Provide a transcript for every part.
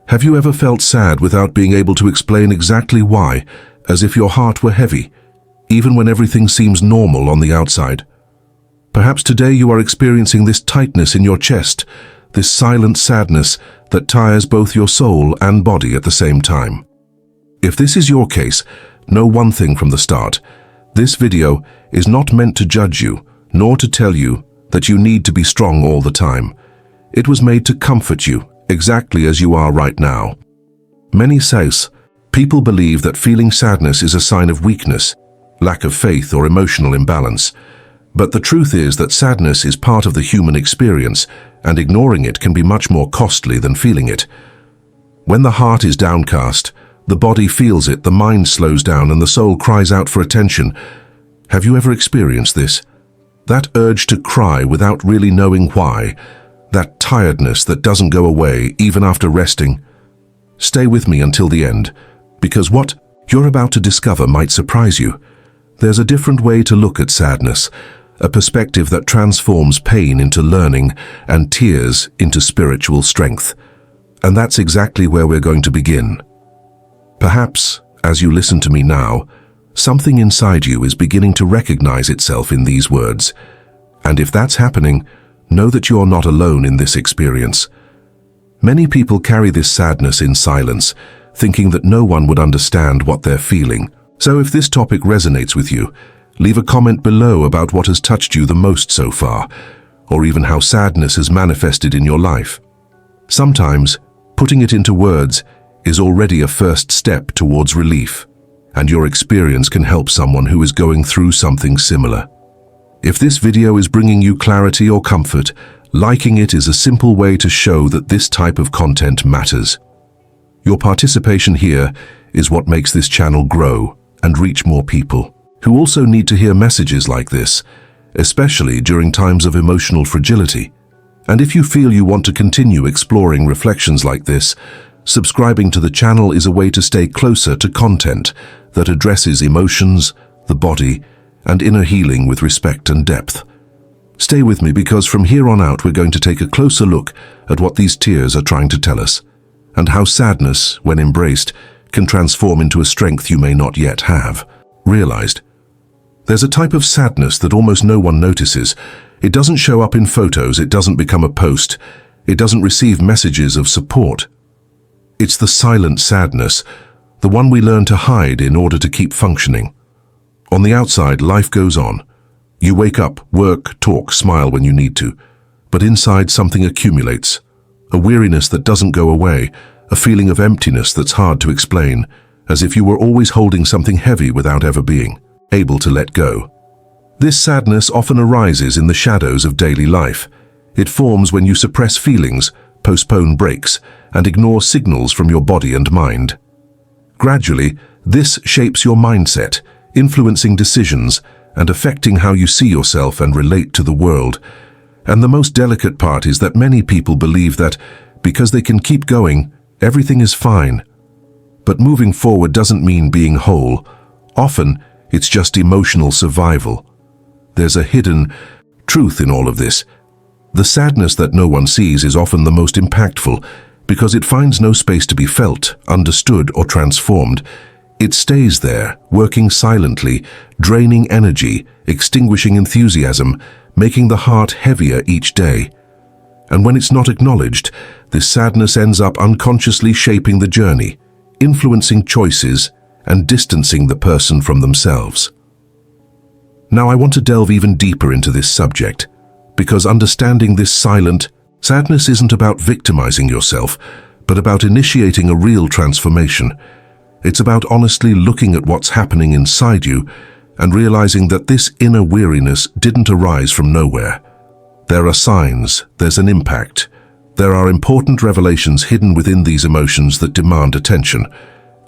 Have you ever felt sad without being able to explain exactly why, as if your heart were heavy, even when everything seems normal on the outside? Perhaps today you are experiencing this tightness in your chest, this silent sadness that tires both your soul and body at the same time. If this is your case, know one thing from the start. This video is not meant to judge you, nor to tell you that you need to be strong all the time. It was made to comfort you, exactly as you are right now. Many says, people believe that feeling sadness is a sign of weakness, lack of faith, or emotional imbalance. But the truth is that sadness is part of the human experience, and ignoring it can be much more costly than feeling it. When the heart is downcast, the body feels it, the mind slows down, and the soul cries out for attention. Have you ever experienced this? That urge to cry without really knowing why, that tiredness that doesn't go away even after resting. Stay with me until the end, because what you're about to discover might surprise you. There's a different way to look at sadness, a perspective that transforms pain into learning and tears into spiritual strength. And that's exactly where we're going to begin. Perhaps, as you listen to me now, something inside you is beginning to recognize itself in these words. And if that's happening, know that you're not alone in this experience. Many people carry this sadness in silence, thinking that no one would understand what they're feeling. So if this topic resonates with you, leave a comment below about what has touched you the most so far, or even how sadness has manifested in your life. Sometimes, putting it into words is already a first step towards relief, and your experience can help someone who is going through something similar. If this video is bringing you clarity or comfort, liking it is a simple way to show that this type of content matters. Your participation here is what makes this channel grow and reach more people who also need to hear messages like this, especially during times of emotional fragility. And if you feel you want to continue exploring reflections like this, subscribing to the channel is a way to stay closer to content that addresses emotions, the body, and inner healing with respect and depth. Stay with me, because from here on out we're going to take a closer look at what these tears are trying to tell us, and how sadness, when embraced, can transform into a strength you may not yet have realized. There's a type of sadness that almost no one notices. It doesn't show up in photos, it doesn't become a post, it doesn't receive messages of support. It's the silent sadness, the one we learn to hide in order to keep functioning. On the outside, life goes on. You wake up, work, talk, smile when you need to. But inside, something accumulates. A weariness that doesn't go away, a feeling of emptiness that's hard to explain, as if you were always holding something heavy without ever being able to let go. This sadness often arises in the shadows of daily life. It forms when you suppress feelings, postpone breaks, and ignore signals from your body and mind. Gradually, this shapes your mindset, influencing decisions and affecting how you see yourself and relate to the world. And the most delicate part is that many people believe that because they can keep going, everything is fine. But moving forward doesn't mean being whole. Often, it's just emotional survival. There's a hidden truth in all of this. The sadness that no one sees is often the most impactful because it finds no space to be felt, understood, or transformed. It stays there, working silently, draining energy, extinguishing enthusiasm, making the heart heavier each day. And when it's not acknowledged, this sadness ends up unconsciously shaping the journey, influencing choices, and distancing the person from themselves. Now I want to delve even deeper into this subject, because understanding this silent sadness isn't about victimizing yourself, but about initiating a real transformation. It's about honestly looking at what's happening inside you and realizing that this inner weariness didn't arise from nowhere. There are signs, there's an impact. There are important revelations hidden within these emotions that demand attention.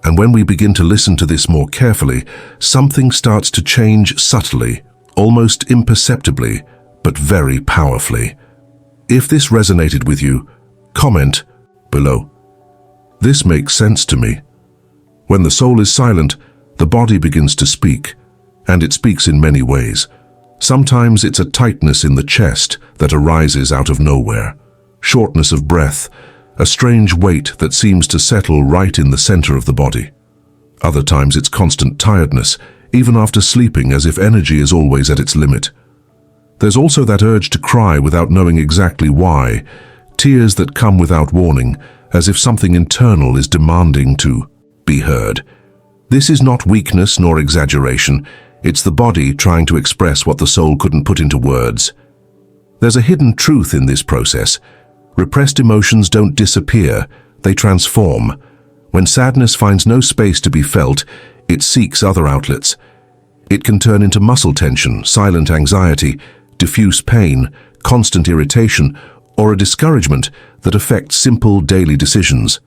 And when we begin to listen to this more carefully, something starts to change subtly, almost imperceptibly, but very powerfully. If this resonated with you, comment below. This makes sense to me. When the soul is silent, the body begins to speak, and it speaks in many ways. Sometimes it's a tightness in the chest that arises out of nowhere, shortness of breath, a strange weight that seems to settle right in the center of the body. Other times it's constant tiredness, even after sleeping, as if energy is always at its limit. There's also that urge to cry without knowing exactly why, tears that come without warning, as if something internal is demanding to be heard. This is not weakness nor exaggeration, it's the body trying to express what the soul couldn't put into words. There's a hidden truth in this process. Repressed emotions don't disappear, they transform. When sadness finds no space to be felt, it seeks other outlets. It can turn into muscle tension, silent anxiety, diffuse pain, constant irritation, or a discouragement that affects simple daily decisions.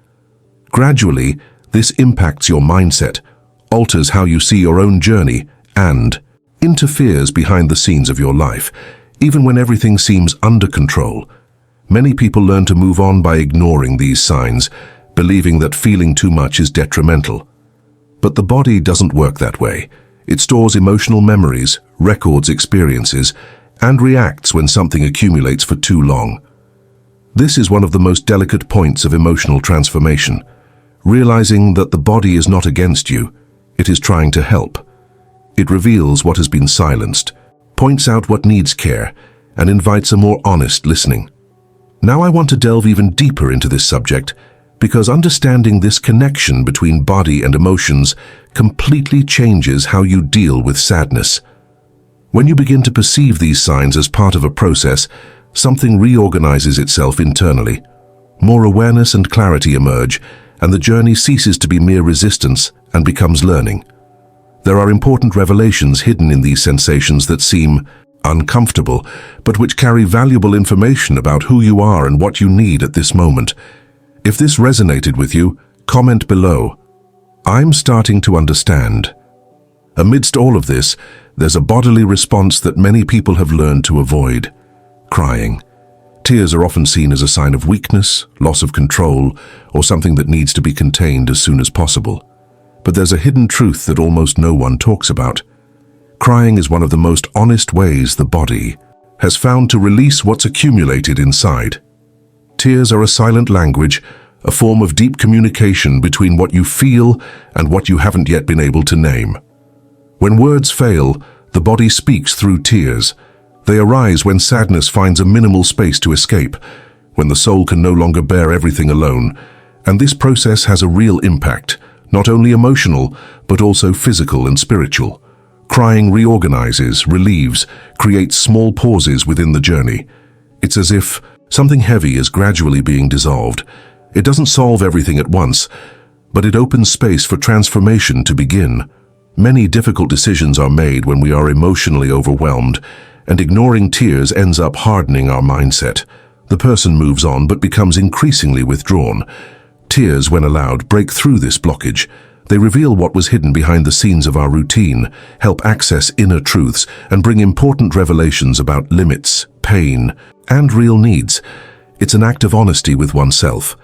Gradually, this impacts your mindset, alters how you see your own journey, and interferes behind the scenes of your life, even when everything seems under control. Many people learn to move on by ignoring these signs, believing that feeling too much is detrimental. But the body doesn't work that way. It stores emotional memories, records experiences, and reacts when something accumulates for too long. This is one of the most delicate points of emotional transformation. Realizing that the body is not against you, it is trying to help. It reveals what has been silenced, points out what needs care, and invites a more honest listening. Now I want to delve even deeper into this subject, because understanding this connection between body and emotions completely changes how you deal with sadness. When you begin to perceive these signs as part of a process, something reorganizes itself internally. More awareness and clarity emerge, and the journey ceases to be mere resistance and becomes learning. There are important revelations hidden in these sensations that seem uncomfortable, but which carry valuable information about who you are and what you need at this moment. If this resonated with you, comment below. I'm starting to understand. Amidst all of this, there's a bodily response that many people have learned to avoid: crying. Tears are often seen as a sign of weakness, loss of control, or something that needs to be contained as soon as possible. But there's a hidden truth that almost no one talks about. Crying is one of the most honest ways the body has found to release what's accumulated inside. Tears are a silent language, a form of deep communication between what you feel and what you haven't yet been able to name. When words fail, the body speaks through tears. They arise when sadness finds a minimal space to escape, when the soul can no longer bear everything alone. And this process has a real impact, not only emotional, but also physical and spiritual. Crying reorganizes, relieves, creates small pauses within the journey. It's as if something heavy is gradually being dissolved. It doesn't solve everything at once, but it opens space for transformation to begin. Many difficult decisions are made when we are emotionally overwhelmed, and ignoring tears ends up hardening our mindset. The person moves on but becomes increasingly withdrawn. Tears, when allowed, break through this blockage. They reveal what was hidden behind the scenes of our routine, help access inner truths, and bring important revelations about limits, pain, and real needs. It's an act of honesty with oneself.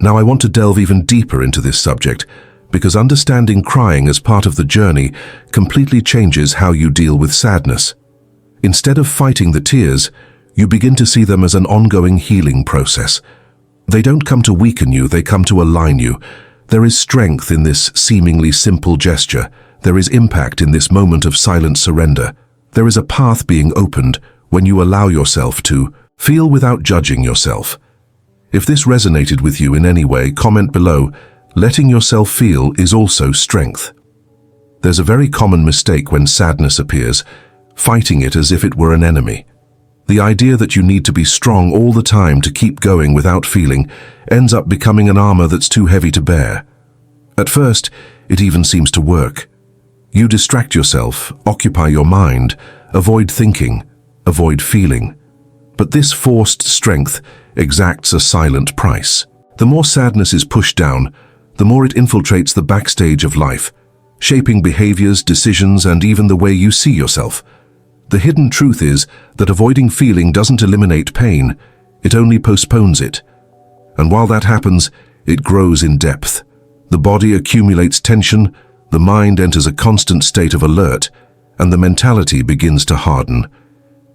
Now I want to delve even deeper into this subject, because understanding crying as part of the journey completely changes how you deal with sadness. Instead of fighting the tears, you begin to see them as an ongoing healing process. They don't come to weaken you, they come to align you. There is strength in this seemingly simple gesture. There is impact in this moment of silent surrender. There is a path being opened when you allow yourself to feel without judging yourself. If this resonated with you in any way, comment below. Letting yourself feel is also strength. There's a very common mistake when sadness appears, fighting it as if it were an enemy. The idea that you need to be strong all the time to keep going without feeling ends up becoming an armor that's too heavy to bear. At first, it even seems to work. You distract yourself, occupy your mind, avoid thinking, avoid feeling. But this forced strength exacts a silent price. The more sadness is pushed down, the more it infiltrates the backstage of life, shaping behaviors, decisions, and even the way you see yourself. The hidden truth is that avoiding feeling doesn't eliminate pain, it only postpones it. And while that happens, it grows in depth. The body accumulates tension, the mind enters a constant state of alert, and the mentality begins to harden.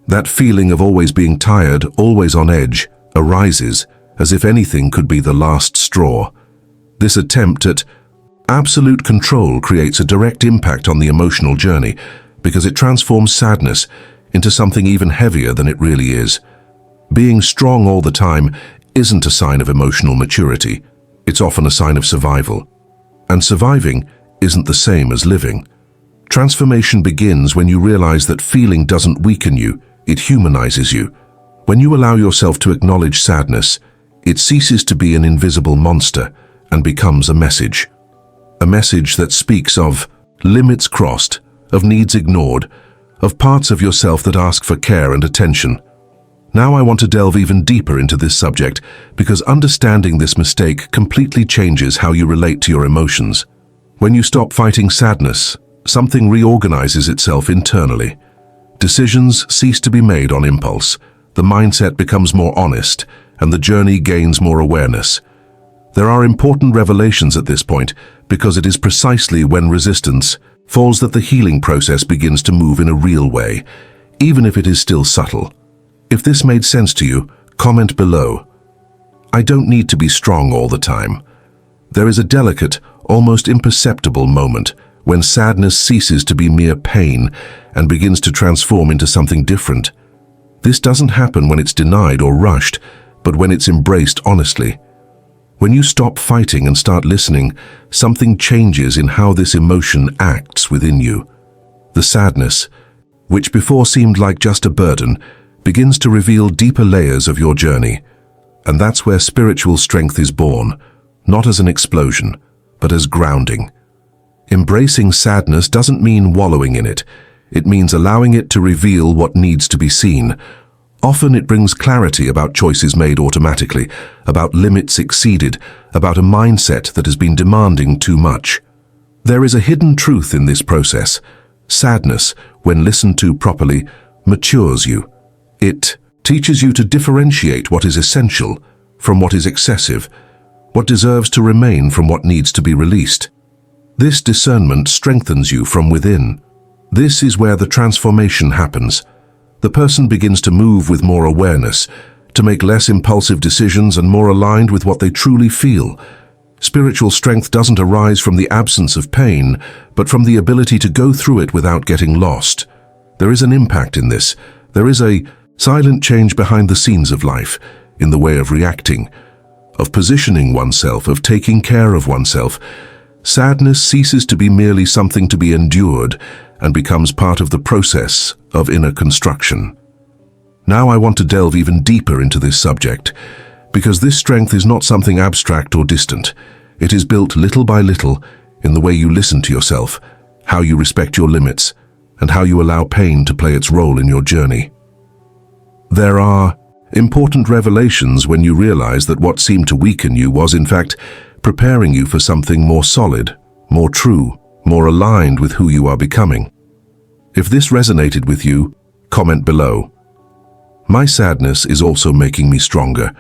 That feeling of always being tired, always on edge, arises as if anything could be the last straw. This attempt at absolute control creates a direct impact on the emotional journey because it transforms sadness into something even heavier than it really is. Being strong all the time isn't a sign of emotional maturity. It's often a sign of survival. And surviving isn't the same as living. Transformation begins when you realize that feeling doesn't weaken you, it humanizes you. When you allow yourself to acknowledge sadness, it ceases to be an invisible monster and becomes a message. A message that speaks of limits crossed, of needs ignored, of parts of yourself that ask for care and attention. Now I want to delve even deeper into this subject because understanding this mistake completely changes how you relate to your emotions. When you stop fighting sadness, something reorganizes itself internally. Decisions cease to be made on impulse, the mindset becomes more honest, and the journey gains more awareness. There are important revelations at this point because it is precisely when resistance falls that the healing process begins to move in a real way, even if it is still subtle. If this made sense to you, comment below. I don't need to be strong all the time. There is a delicate, almost imperceptible moment when sadness ceases to be mere pain and begins to transform into something different. This doesn't happen when it's denied or rushed, but when it's embraced honestly. When you stop fighting and start listening, something changes in how this emotion acts within you. The sadness, which before seemed like just a burden, begins to reveal deeper layers of your journey. And that's where spiritual strength is born, not as an explosion, but as grounding. Embracing sadness doesn't mean wallowing in it. It means allowing it to reveal what needs to be seen. Often it brings clarity about choices made automatically, about limits exceeded, about a mindset that has been demanding too much. There is a hidden truth in this process. Sadness, when listened to properly, matures you. It teaches you to differentiate what is essential from what is excessive, what deserves to remain from what needs to be released. This discernment strengthens you from within. This is where the transformation happens. The person begins to move with more awareness, to make less impulsive decisions and more aligned with what they truly feel. Spiritual strength doesn't arise from the absence of pain, but from the ability to go through it without getting lost. There is an impact in this. There is a silent change behind the scenes of life, in the way of reacting, of positioning oneself, of taking care of oneself. Sadness ceases to be merely something to be endured and becomes part of the process of inner construction. Now I want to delve even deeper into this subject, because this strength is not something abstract or distant. It is built little by little in the way you listen to yourself, how you respect your limits, and how you allow pain to play its role in your journey. There are important revelations when you realize that what seemed to weaken you was, in fact, preparing you for something more solid, more true, more aligned with who you are becoming. If this resonated with you, comment below. My sadness is also making me stronger.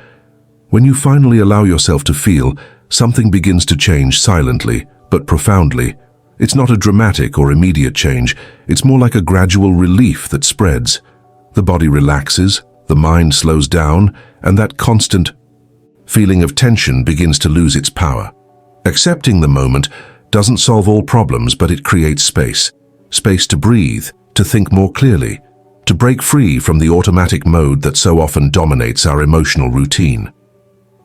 When you finally allow yourself to feel, something begins to change silently, but profoundly. It's not a dramatic or immediate change. It's more like a gradual relief that spreads. The body relaxes, the mind slows down, and that constant feeling of tension begins to lose its power. Accepting the moment doesn't solve all problems, but it creates space. Space to breathe, to think more clearly, to break free from the automatic mode that so often dominates our emotional routine.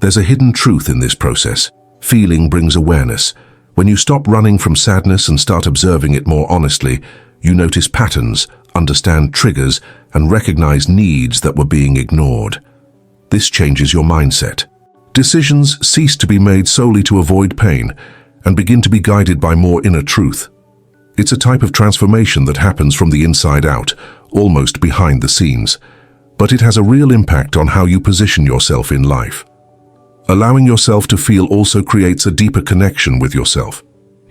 There's a hidden truth in this process. Feeling brings awareness. When you stop running from sadness and start observing it more honestly, you notice patterns, understand triggers, and recognize needs that were being ignored. This changes your mindset. Decisions cease to be made solely to avoid pain and begin to be guided by more inner truth. It's a type of transformation that happens from the inside out, almost behind the scenes, but it has a real impact on how you position yourself in life. Allowing yourself to feel also creates a deeper connection with yourself.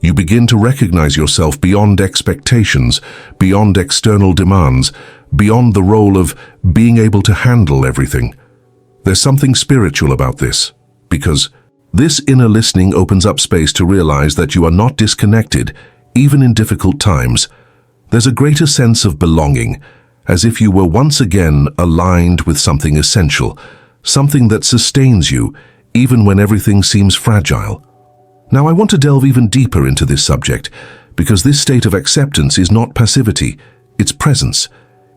You begin to recognize yourself beyond expectations, beyond external demands, beyond the role of being able to handle everything. There's something spiritual about this, because this inner listening opens up space to realize that you are not disconnected, even in difficult times. There's a greater sense of belonging, as if you were once again aligned with something essential, something that sustains you, even when everything seems fragile. Now, I want to delve even deeper into this subject, because this state of acceptance is not passivity, it's presence.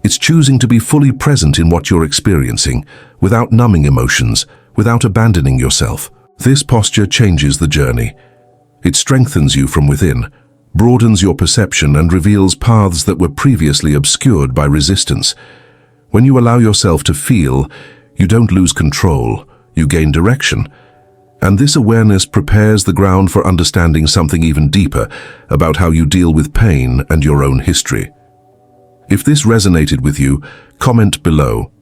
It's choosing to be fully present in what you're experiencing, without numbing emotions, without abandoning yourself. This posture changes the journey. It strengthens you from within, broadens your perception, and reveals paths that were previously obscured by resistance. When you allow yourself to feel, you don't lose control, you gain direction. And this awareness prepares the ground for understanding something even deeper about how you deal with pain and your own history. If this resonated with you, comment below.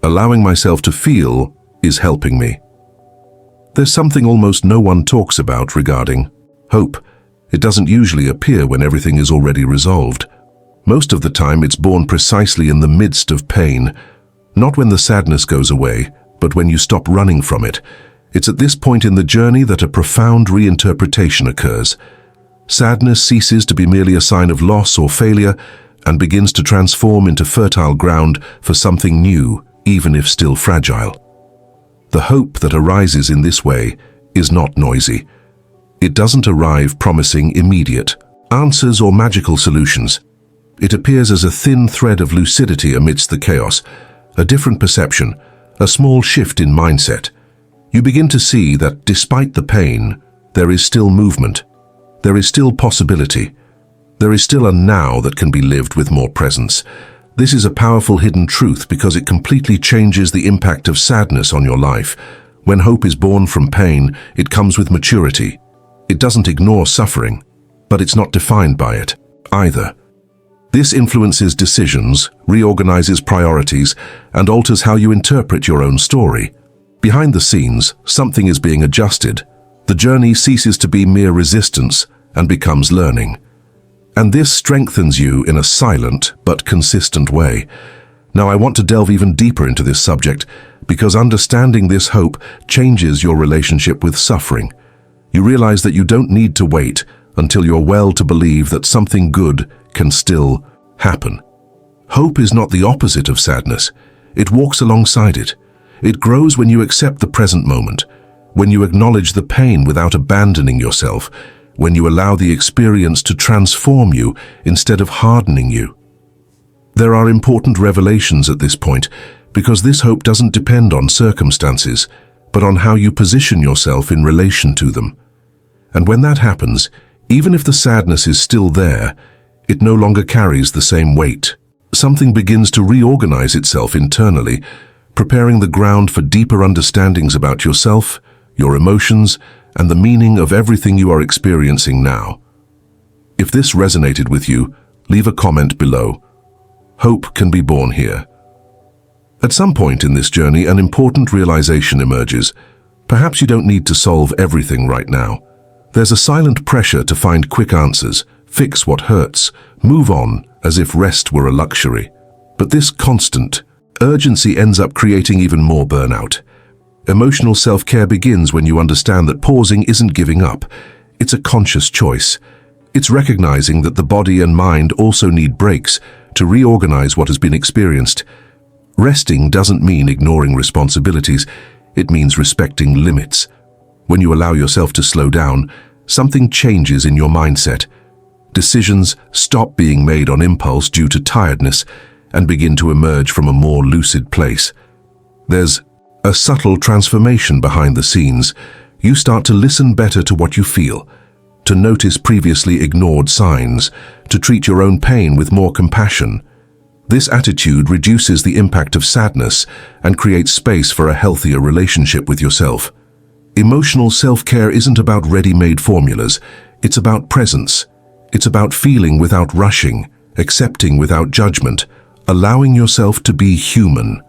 Allowing myself to feel is helping me. There's something almost no one talks about regarding hope. It doesn't usually appear when everything is already resolved. Most of the time, it's born precisely in the midst of pain. Not when the sadness goes away, but when you stop running from it. It's at this point in the journey that a profound reinterpretation occurs. Sadness ceases to be merely a sign of loss or failure and begins to transform into fertile ground for something new, even if still fragile. The hope that arises in this way is not noisy. It doesn't arrive promising immediate answers or magical solutions. It appears as a thin thread of lucidity amidst the chaos, a different perception, a small shift in mindset. You begin to see that despite the pain, there is still movement. There is still possibility. There is still a now that can be lived with more presence. This is a powerful hidden truth because it completely changes the impact of sadness on your life. When hope is born from pain, it comes with maturity. It doesn't ignore suffering, but it's not defined by it either. This influences decisions, reorganizes priorities, and alters how you interpret your own story. Behind the scenes, something is being adjusted. The journey ceases to be mere resistance and becomes learning. And this strengthens you in a silent but consistent way. Now, I want to delve even deeper into this subject because understanding this hope changes your relationship with suffering. You realize that you don't need to wait until you're well to believe that something good can still happen. Hope is not the opposite of sadness. It walks alongside it. It grows when you accept the present moment, when you acknowledge the pain without abandoning yourself, when you allow the experience to transform you instead of hardening you. There are important revelations at this point because this hope doesn't depend on circumstances, but on how you position yourself in relation to them. And when that happens, even if the sadness is still there, it no longer carries the same weight. Something begins to reorganize itself internally, preparing the ground for deeper understandings about yourself, your emotions, and the meaning of everything you are experiencing now. If this resonated with you, leave a comment below. Hope can be born here. At some point in this journey, an important realization emerges. Perhaps you don't need to solve everything right now. There's a silent pressure to find quick answers, fix what hurts, move on as if rest were a luxury. But this constant urgency ends up creating even more burnout. Emotional self-care begins when you understand that pausing isn't giving up. It's a conscious choice. It's recognizing that the body and mind also need breaks to reorganize what has been experienced. Resting doesn't mean ignoring responsibilities. It means respecting limits. When you allow yourself to slow down, something changes in your mindset. Decisions stop being made on impulse due to tiredness and begin to emerge from a more lucid place. There's a subtle transformation behind the scenes. You start to listen better to what you feel, to notice previously ignored signs, to treat your own pain with more compassion. This attitude reduces the impact of sadness and creates space for a healthier relationship with yourself. Emotional self-care isn't about ready-made formulas. It's about presence. It's about feeling without rushing, accepting without judgment, allowing yourself to be human.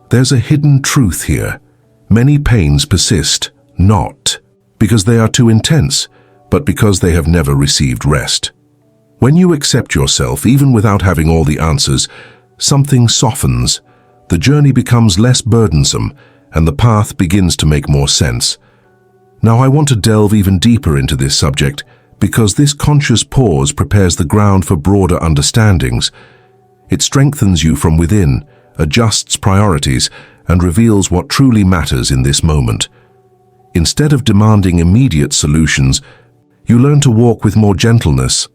There's a hidden truth here. Many pains persist, not because they are too intense, but because they have never received rest. When you accept yourself, even without having all the answers, something softens. The journey becomes less burdensome, and the path begins to make more sense. Now, I want to delve even deeper into this subject because this conscious pause prepares the ground for broader understandings. It strengthens you from within, adjusts priorities, and reveals what truly matters in this moment. Instead of demanding immediate solutions, you learn to walk with more gentleness,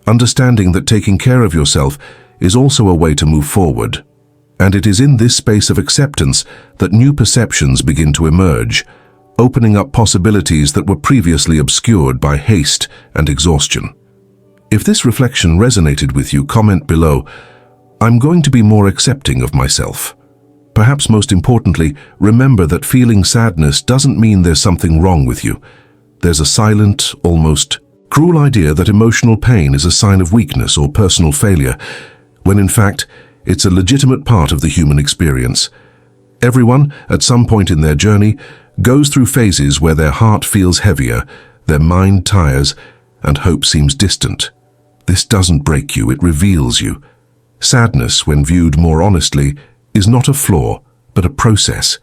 understanding that taking care of yourself is also a way to move forward. And it is in this space of acceptance that new perceptions begin to emerge, opening up possibilities that were previously obscured by haste and exhaustion. If this reflection resonated with you, comment below, "I'm going to be more accepting of myself." Perhaps most importantly, remember that feeling sadness doesn't mean there's something wrong with you. There's a silent, almost cruel idea that emotional pain is a sign of weakness or personal failure, when in fact, it's a legitimate part of the human experience. Everyone, at some point in their journey, goes through phases where their heart feels heavier, their mind tires, and hope seems distant. This doesn't break you, it reveals you. Sadness, when viewed more honestly, is not a flaw, but a process.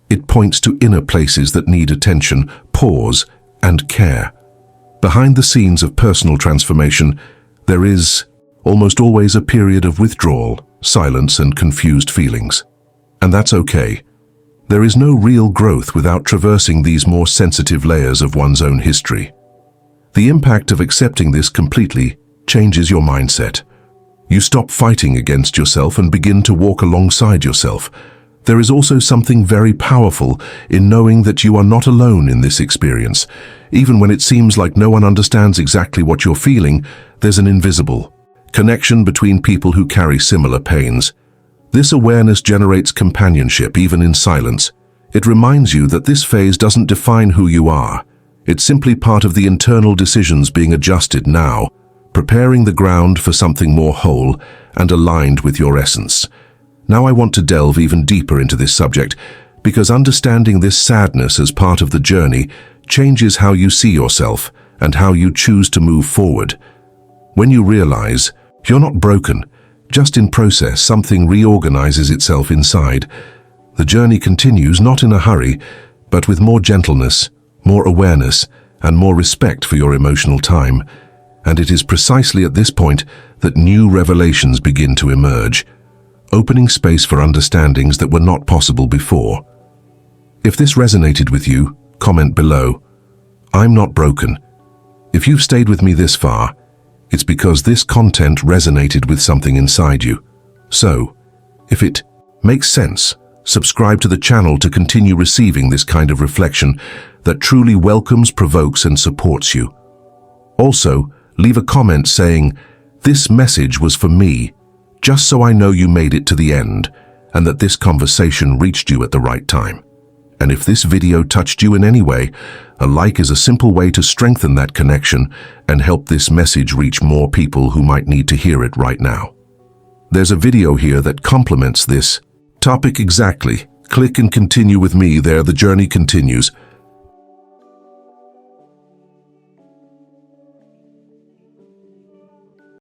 It points to inner places that need attention, pause, and care. Behind the scenes of personal transformation, there is almost always a period of withdrawal, silence, and confused feelings. And that's okay. There is no real growth without traversing these more sensitive layers of one's own history. The impact of accepting this completely changes your mindset. You stop fighting against yourself and begin to walk alongside yourself. There is also something very powerful in knowing that you are not alone in this experience. Even when it seems like no one understands exactly what you're feeling, there's an invisible connection between people who carry similar pains. This awareness generates companionship even in silence. It reminds you that this phase doesn't define who you are. It's simply part of the internal decisions being adjusted now, preparing the ground for something more whole and aligned with your essence. Now I want to delve even deeper into this subject, because understanding this sadness as part of the journey changes how you see yourself and how you choose to move forward. When you realize you're not broken, just in process, something reorganizes itself inside. The journey continues not in a hurry, but with more gentleness, more awareness, and more respect for your emotional time. And it is precisely at this point that new revelations begin to emerge, opening space for understandings that were not possible before. If this resonated with you, comment below, "I'm not broken." If you've stayed with me this far, it's because this content resonated with something inside you. So, if it makes sense, subscribe to the channel to continue receiving this kind of reflection that truly welcomes, provokes, and supports you. Also, leave a comment saying, "This message was for me," just so I know you made it to the end and that this conversation reached you at the right time. And if this video touched you in any way, a like is a simple way to strengthen that connection and help this message reach more people who might need to hear it right now. There's a video here that complements this topic exactly. Click and continue with me there. The journey continues.